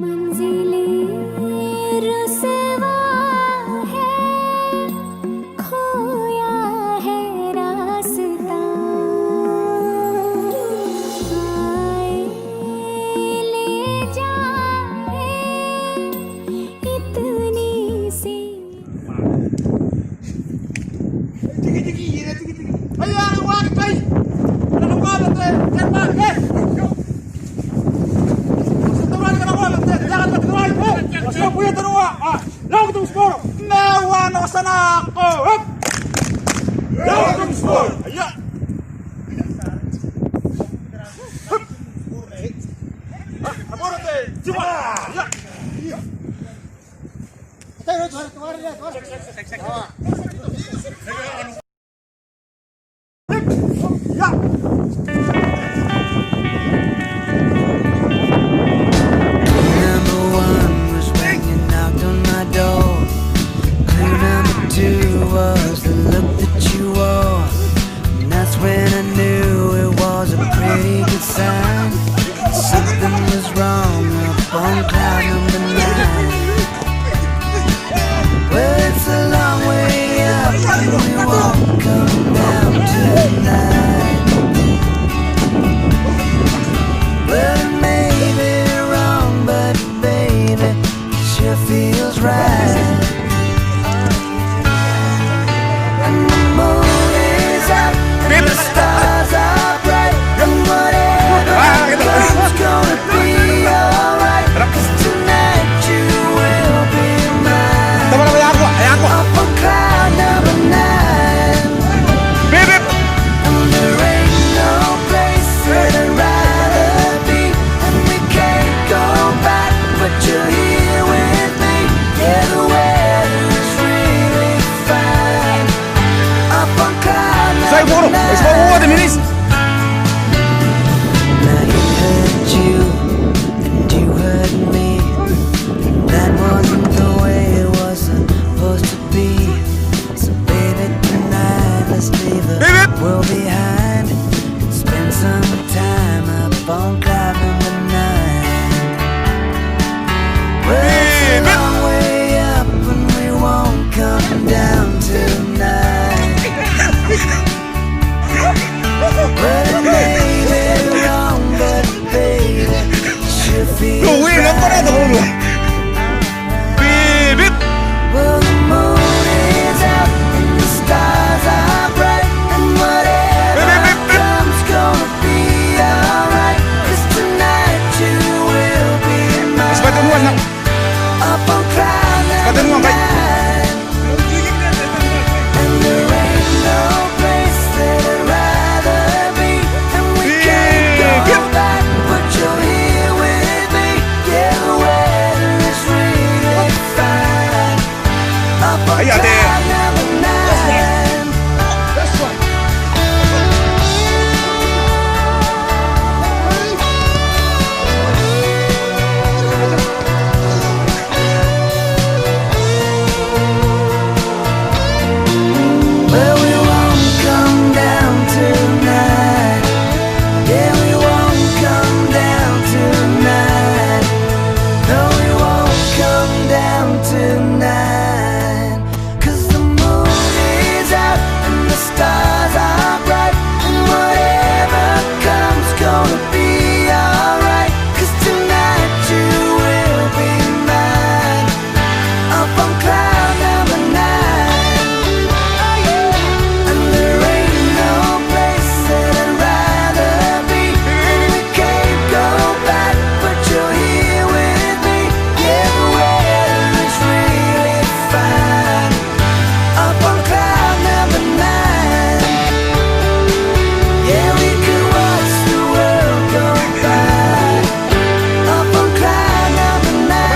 मंजिलें रुसवा है, खोया है रास्ता, आए ले जाए इतनी सी was the look that you wore, and that's when I knew it was a pretty good sign. Something was wrong up on cloud number 9. Well, it's a long way up and we won't come down tonight. Well, it may be wrong, but baby, it sure feels right. The stars are bright, and whatever comes gonna be alright. 'Cause tonight you will be mine. Up on cloud number 9. And there ain't no place that I'd rather be, and we can't go back, but you're here with me. Yeah, the weather is really fine. Up on cloud number 9. Now he hurt you, and you hurt me. That wasn't the way it was supposed to be. So baby, tonight let's leave the world behind and spend some time up on cloud number 9. Well, it's a long way up and we won't come down tonight. Well, it may be wrong, but baby, it sure feels right. Well, the moon is out and the stars are bright, and whatever comes gonna be alright. 'Cause tonight you will be mine. Up on cloud number 9. And there ain't no place that I'd rather be, and we can't go back, but you're here with me. Yeah, the weather is really fine. Up on cloud number 9. Well, we won't come down tonight. Yeah, we won't come down tonight. No, we won't come down tonight. 'Cause the moon is out and the stars are bright, and whatever comes gonna be alright. 'Cause tonight you will be mine. Up on cloud number 9. And there ain't no place that I'd rather be, and we can't go back, but you're here with me. Yeah, the weather is really fine. Up on cloud number 9. Yeah, we could watch the world go by. Up on cloud number 9.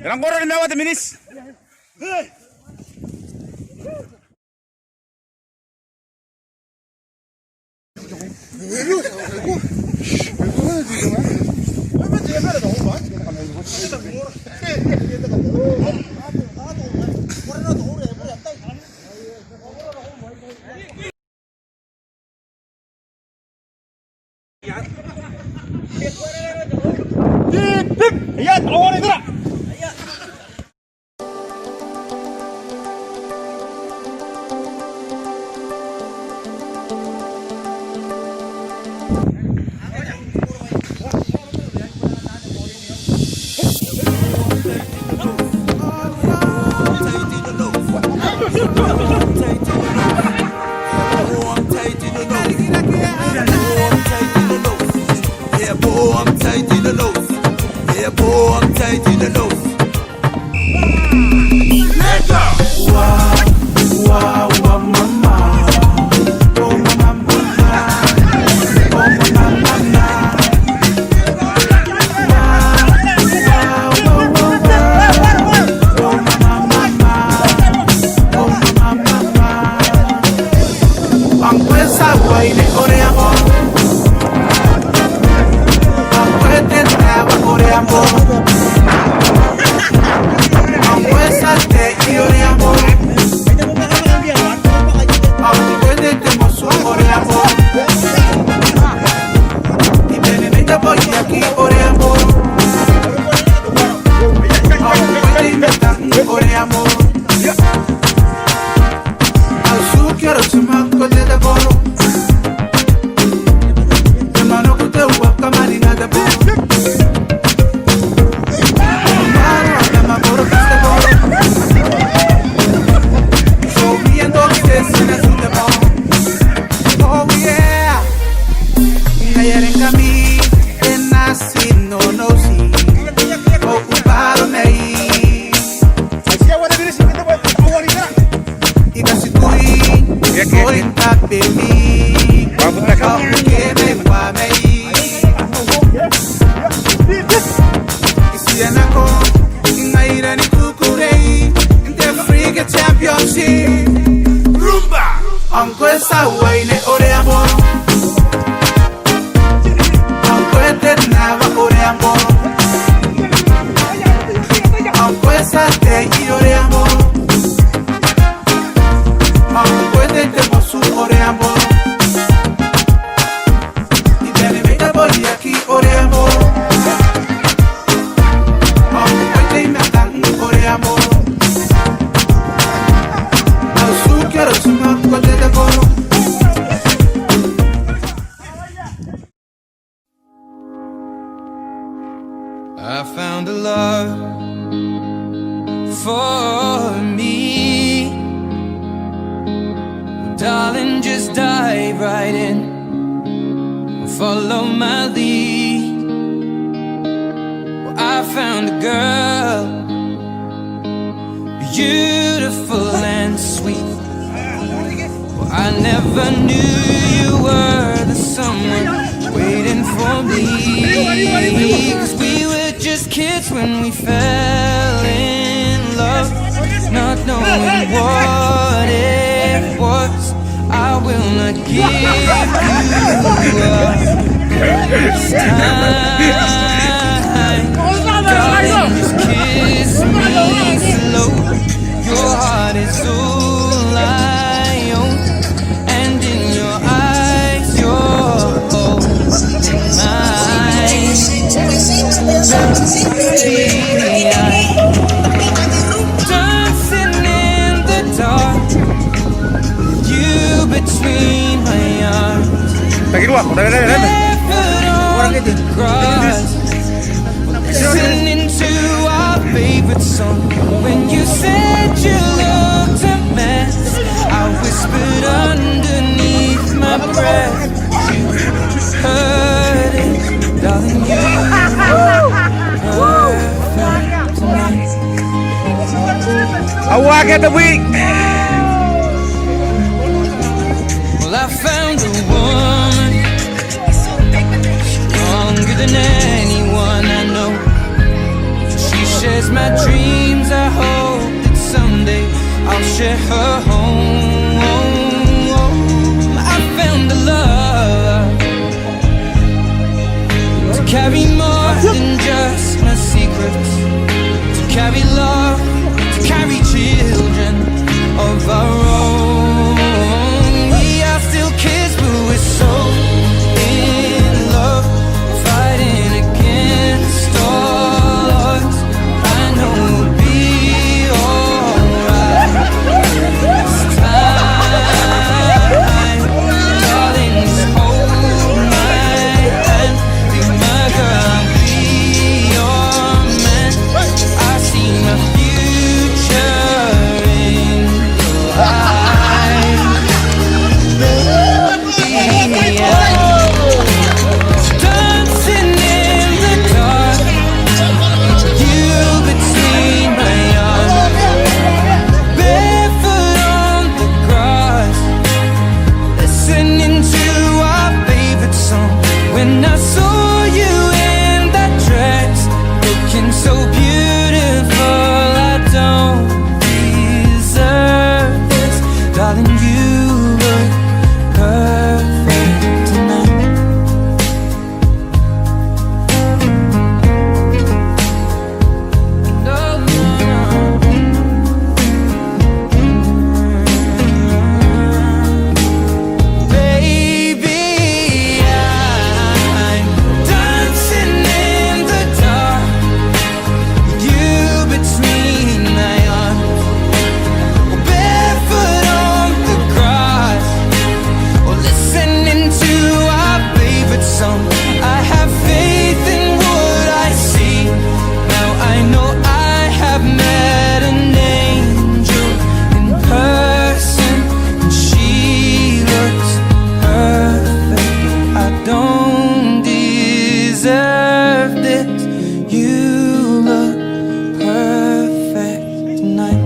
Ilang oras na mga minis? Ayan, tawa na ito na! Yeah, boy, I'm tight in the nose. Yeah, boy, I'm tight in the nose. Wow, wow, wow, mama. Oh, mama, mama. Oh, mama, mama. Wow, wow, wow, wow. Oh, mama, mama. Oh, mama, mama. Ang pwesa, guay, de coreamo. Aunque esa wey ne oreamo, aunque te nava oreamo, aunque esa te y oreamo, aunque te mosu oreamo, y te ne meta boli aquí oreamo, aunque te metan oreamo. I found a love for me. Darling, just dive right in, follow my lead. Well, I found a girl, beautiful and sweet. Well, I never knew you were the someone waiting for me. 'Cause we were just kids when we fell in love, not knowing what it was. I will not give you up this time. Darling, just kiss me slow. Your heart is all I own, and in your eyes you're holding mine. Dancing in the dark, you between my arms. Barefoot on the grass, listening to our favorite song. When you said you looked a mess, I whispered underneath my breath. You heard it, darling, you were perfect tonight. I walk at the week. Well, I found a woman stronger than anyone I know. She shares chase my dreams. I hope that someday I'll share her home. I found a love to carry more than just my secrets, to carry love, to carry children of our own. We are still kids, but we're so in love, fighting against all odds. I know we'll be alright this time, darling. Just hold my hand, be my girl, I'll be your man. I see my future in your eyes. Dancing in the dark, you between my arms, barefoot on the grass, listening to our favorite song. When I saw you in that dress, looking so beautiful, I don't deserve this, darling. You look perfect tonight. No, baby, I'm dancing in the dark, you between my arms, barefoot on the grass, or listening to our favorite song. I have faith in what I see. Now I know I have met an angel in person, and she looks perfect. I don't deserve this. You look perfect tonight.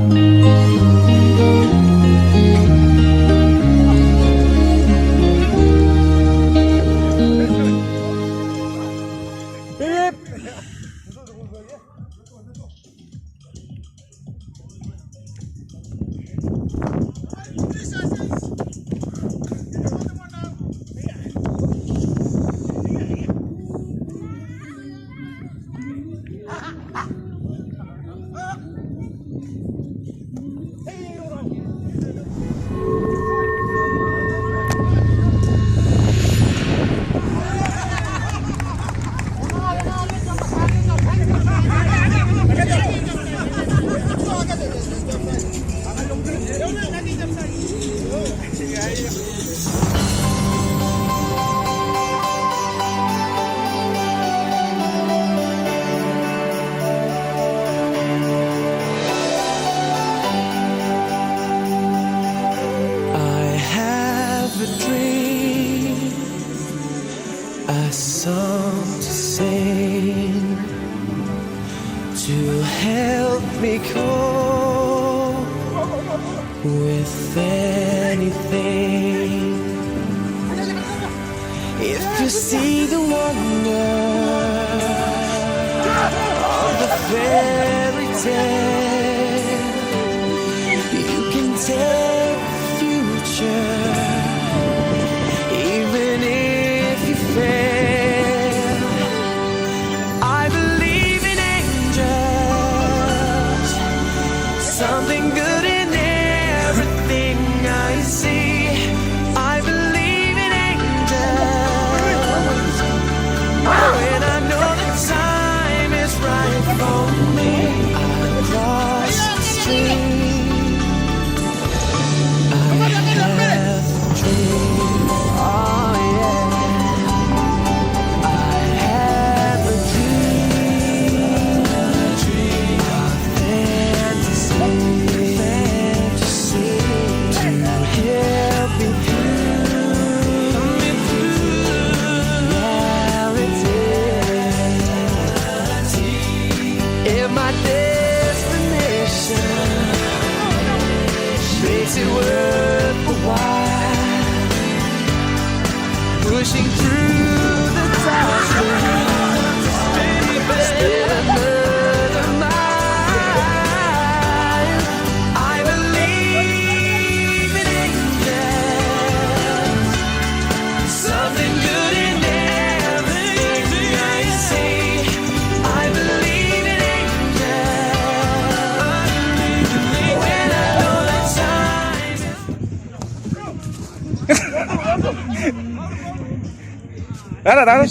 I have a dream, a song to sing, to help me cope with anything. If you see the wonder of the fairy tale, you can take the future, even if you fail. I believe in angels, something good in everything I see. I believe in angels, when I know the time is right for me. I cross the street, I have a dream. Oh yeah, I have a dream, a fantasy to help me through reality. If my destination makes it worth a while, pushing through the darkness, still another mile. Ara, ara.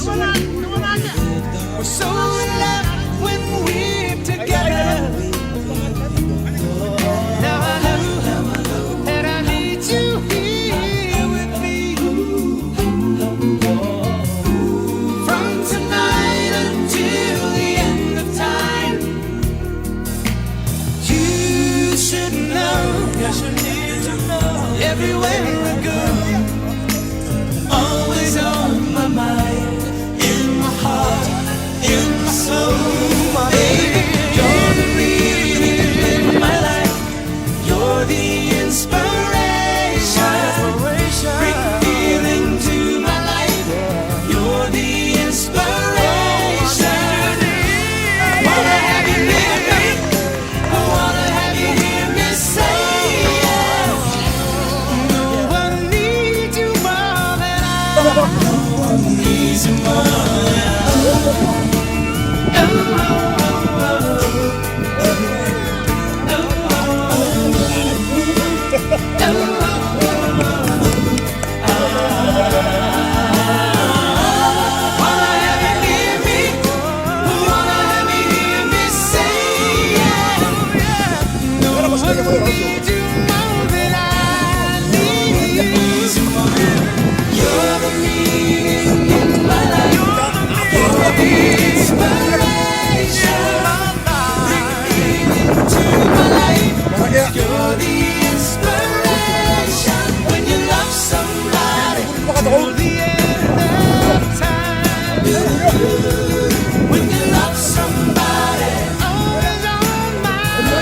We're so in love when we're together. Now I know that I need you here with me. From tonight until the end of time, you should know, yes you need to know, everywhere I go, always on my mind, in my heart, in my soul. Baby, you're the reason in my life. You're the inspiration. Bring feeling to my life. You're the inspiration. Wanna have you near me. I wanna have you hear me say yes. No one needs you more than I need you more than I. You're the inspiration when you love somebody till the end of time. When you love somebody, always on my mind.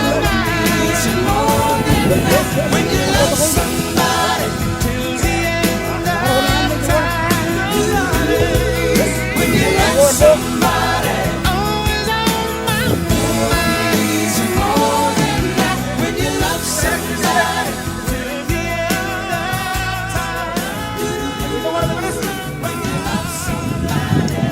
More than that. When you love somebody till the end of time. When you love somebody, always on my mind. More than that. When you love somebody till the end of time. When you love somebody,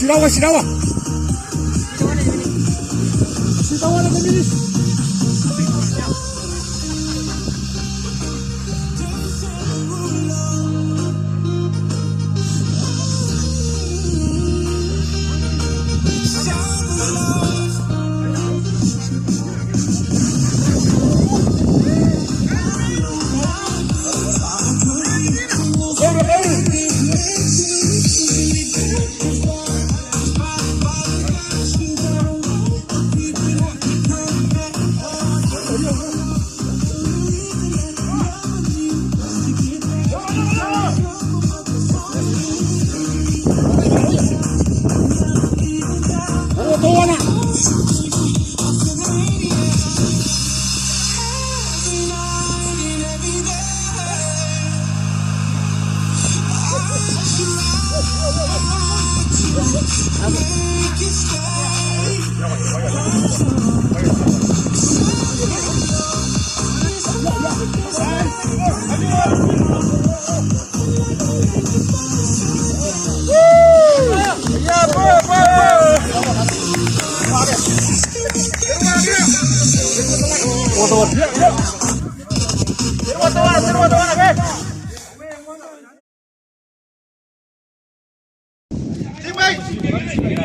Sinawa, sinawa. Sinawa na kami.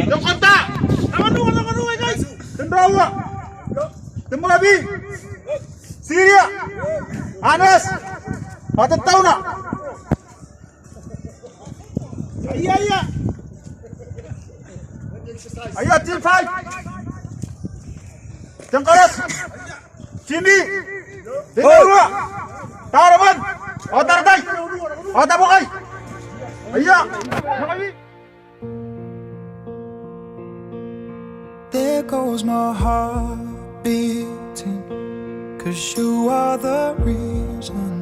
Yung kanta! Nakanungan guys! Tendawa! Tembalabi! Syria! Anas! Matataw na! Iya! Ayo, team 5! Tengkaras! Cindy! Tendawa! Taraman! Otarday! Otabukay! Iya! Nakabi! There goes my heart beating, 'cause you are the reason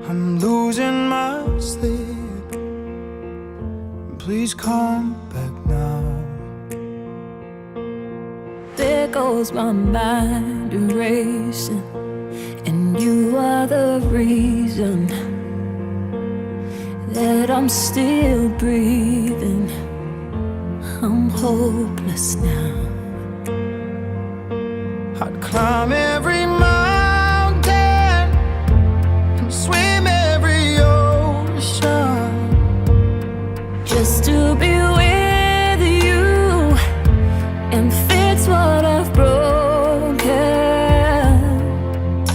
I'm losing my sleep. please come back now. There goes my mind erasing, and you are the reason that I'm still breathing. I'm hopeless now. I'd climb every mountain and swim every ocean Just to be with you and fix what I've broken.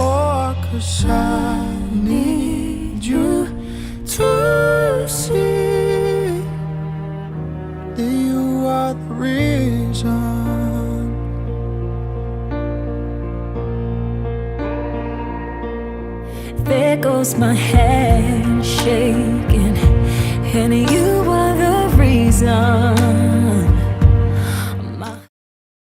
Oh, 'cause I need you to see that you are the reason. There goes my hand shaking, and you are the reason